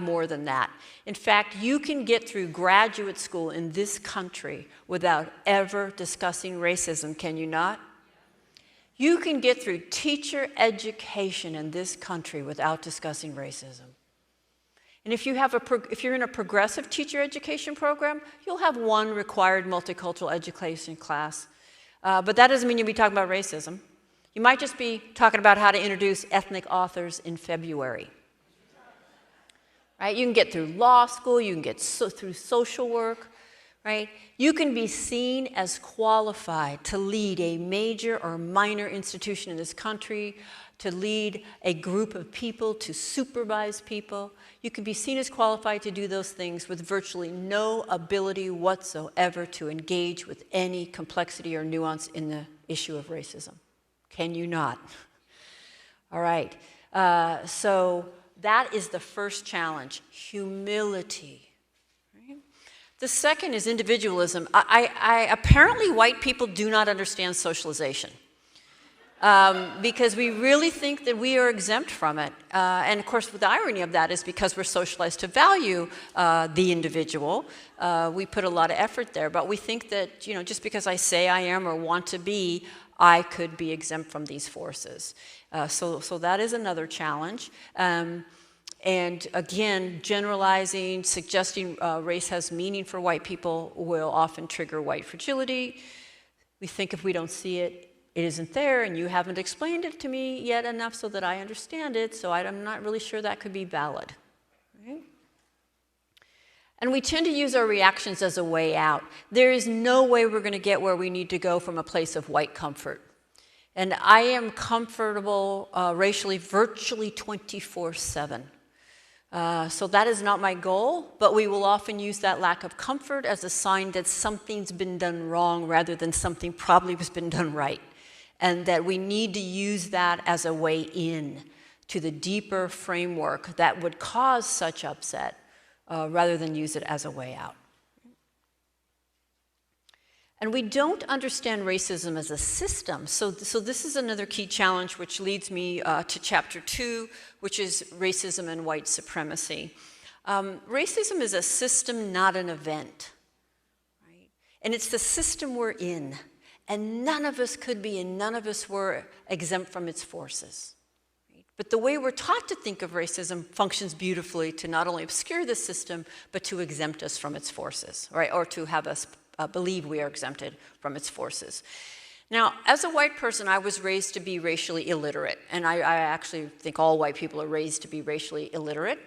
more than that. In fact, you can get through graduate school in this country without ever discussing racism, can you not? You can get through teacher education in this country without discussing racism. And if you're in a progressive teacher education program, you'll have one required multicultural education class. But that doesn't mean you'll be talking about racism. You might just be talking about how to introduce ethnic authors in February. Right? You can get through law school, you can get through social work, right? You can be seen as qualified to lead a major or minor institution in this country, to lead a group of people, to supervise people. You can be seen as qualified to do those things with virtually no ability whatsoever to engage with any complexity or nuance in the issue of racism. Can you not? All right. So that is the first challenge, humility. Right? The second is individualism. Apparently, white people do not understand socialization. Because we really think that we are exempt from it. And of course, the irony of that is because we're socialized to value the individual, we put a lot of effort there. But we think that, you know, just because I say I am or want to be, I could be exempt from these forces. So that is another challenge. And again, generalizing, suggesting race has meaning for white people will often trigger white fragility. We think if we don't see it, it isn't there, and you haven't explained it to me yet enough so that I understand it, so I'm not really sure that could be valid. Right? And we tend to use our reactions as a way out. There is no way we're going to get where we need to go from a place of white comfort. And I am comfortable racially virtually 24/7. So that is not my goal, but we will often use that lack of comfort as a sign that something's been done wrong rather than something probably has been done right. And that we need to use that as a way in to the deeper framework that would cause such upset rather than use it as a way out. And we don't understand racism as a system. So this is another key challenge, which leads me to chapter 2, which is racism and white supremacy. Racism is a system, not an event. Right? And it's the system we're in. And none of us could be, and none of us were exempt from its forces. Right? But the way we're taught to think of racism functions beautifully to not only obscure the system, but to exempt us from its forces, right? Or to have us believe we are exempted from its forces. Now, as a white person, I was raised to be racially illiterate, and I actually think all white people are raised to be racially illiterate.